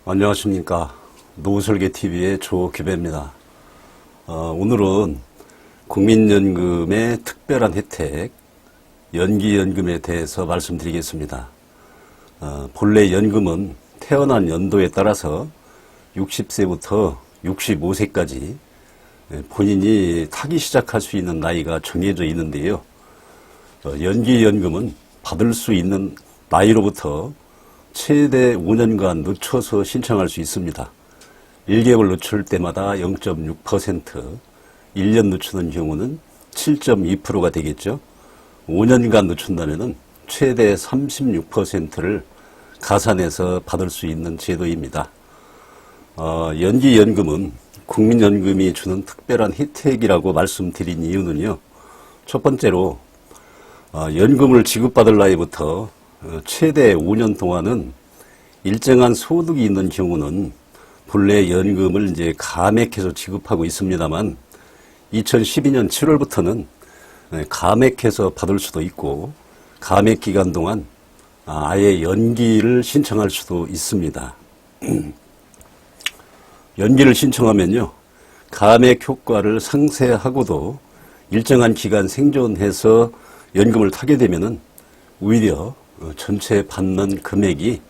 안녕하십니까. 노후설계TV의 조규배입니다. 오늘은 국민연금의 특별한 혜택, 연기연금에 대해서 말씀드리겠습니다. 본래 연금은 태어난 연도에 따라서 60세부터 65세까지 본인이 타기 시작할 수 있는 나이가 정해져 있는데요. 연기연금은 받을 수 있는 나이로부터 최대 5년간 늦춰서 신청할 수 있습니다. 1개월 늦출 때마다 0.6%, 1년 늦추는 경우는 7.2%가 되겠죠. 5년간 늦춘다면 최대 36%를 가산해서 받을 수 있는 제도입니다. 연기연금은 국민연금이 주는 특별한 혜택이라고 말씀드린 이유는요. 첫 번째로 연금을 지급받을 나이부터 최대 5년 동안은 일정한 소득이 있는 경우는 본래 연금을 이제 감액해서 지급하고 있습니다만 2012년 7월부터는 감액해서 받을 수도 있고 감액 기간 동안 아예 연기를 신청할 수도 있습니다. 연기를 신청하면요. 감액 효과를 상쇄하고도 일정한 기간 생존해서 연금을 타게 되면은 오히려 전체 받는 금액이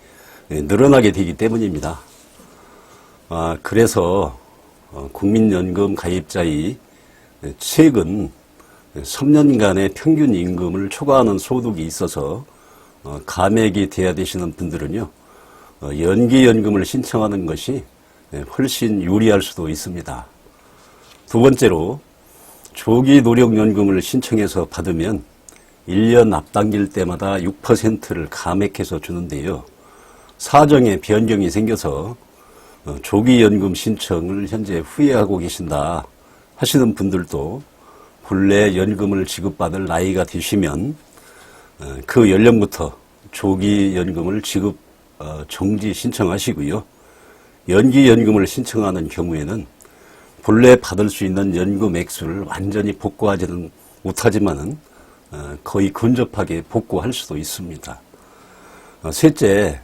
늘어나게 되기 때문입니다. 그래서 국민연금 가입자의 최근 3년간의 평균 임금을 초과하는 소득이 있어서 감액이 돼야 되시는 분들은요. 연기연금을 신청하는 것이 훨씬 유리할 수도 있습니다. 두 번째로 조기노령연금을 신청해서 받으면 1년 앞당길 때마다 6%를 감액해서 주는데요. 사정에 변경이 생겨서 조기연금 신청을 현재 후회하고 계신다 하시는 분들도 본래 연금을 지급받을 나이가 되시면 그 연령부터 조기연금을 지급 정지 신청하시고요. 연기연금을 신청하는 경우에는 본래 받을 수 있는 연금 액수를 완전히 복구하지는 못하지만은 거의 근접하게 복구할 수도 있습니다. 셋째,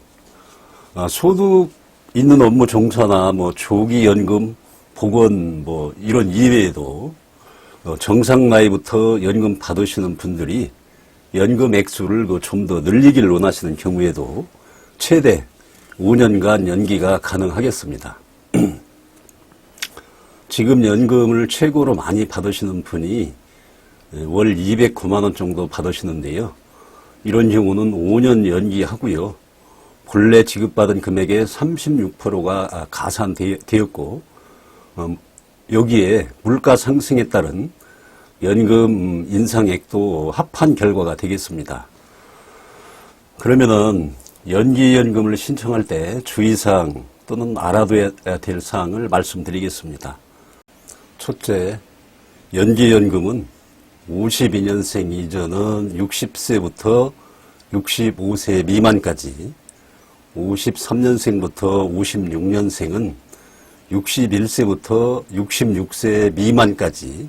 소득 있는 업무 종사나 조기연금, 복원 이런 이외에도 정상 나이부터 연금 받으시는 분들이 연금 액수를 좀 더 늘리기를 원하시는 경우에도 최대 5년간 연기가 가능하겠습니다. 지금 연금을 최고로 많이 받으시는 분이 월 209만 원 정도 받으시는데요. 이런 경우는 5년 연기하고요. 본래 지급받은 금액의 36%가 가산되었고 여기에 물가 상승에 따른 연금 인상액도 합한 결과가 되겠습니다. 그러면은 연기연금을 신청할 때 주의사항 또는 알아둬야 될 사항을 말씀드리겠습니다. 첫째, 연기연금은 52년생 이전은 60세부터 65세 미만까지, 53년생부터 56년생은 61세부터 66세 미만까지,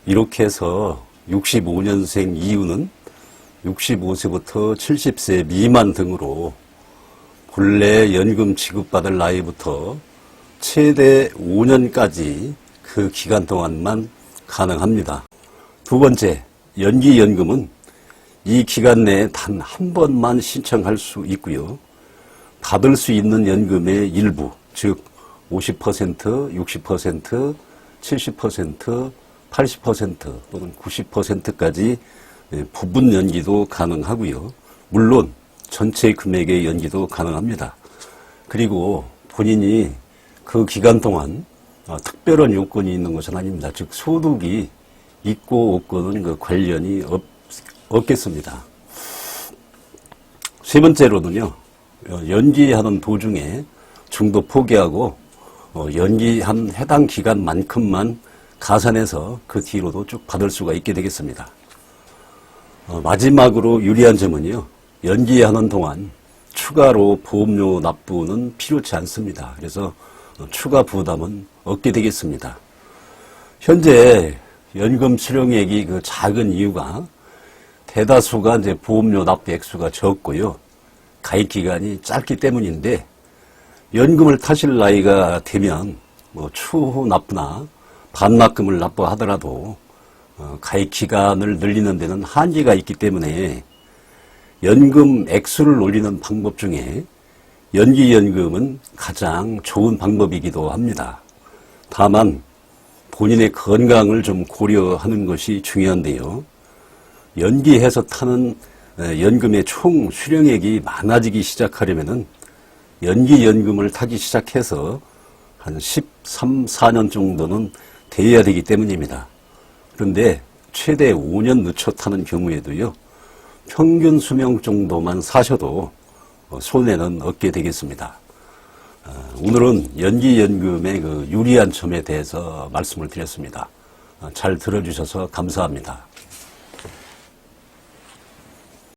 이렇게 해서 65년생 이후는 65세부터 70세 미만 등으로 본래 연금 지급받을 나이부터 최대 5년까지 그 기간 동안만 가능합니다. 두 번째, 연기연금은 이 기간 내에 단 한 번만 신청할 수 있고요. 받을 수 있는 연금의 일부, 즉 50%, 60%, 70%, 80% 또는 90%까지 부분 연기도 가능하고요. 물론 전체 금액의 연기도 가능합니다. 그리고 본인이 그 기간 동안 특별한 요건이 있는 것은 아닙니다. 즉 소득이 있고 없고는 관련이 없겠습니다. 세 번째로는요. 연기하는 도중에 중도 포기하고 연기한 해당 기간만큼만 가산해서 그 뒤로도 쭉 받을 수가 있게 되겠습니다. 마지막으로 유리한 점은요. 연기하는 동안 추가로 보험료 납부는 필요치 않습니다. 그래서 추가 부담은 없게 되겠습니다. 현재 연금 수령액이 작은 이유가 대다수가 이제 보험료 납부 액수가 적고요. 가입 기간이 짧기 때문인데 연금을 타실 나이가 되면 뭐 추후 납부나 반납금을 납부하더라도 가입 기간을 늘리는 데는 한계가 있기 때문에 연금 액수를 올리는 방법 중에 연기연금은 가장 좋은 방법이기도 합니다. 다만 본인의 건강을 좀 고려하는 것이 중요한데요. 연기해서 타는 연금의 총 수령액이 많아지기 시작하려면은 연기연금을 타기 시작해서 한 13, 14년 정도는 돼야 되기 때문입니다. 그런데 최대 5년 늦춰 타는 경우에도요, 평균 수명 정도만 사셔도 손해는 없게 되겠습니다. 오늘은 연기연금의 그 유리한 점에 대해서 말씀을 드렸습니다. 잘 들어주셔서 감사합니다.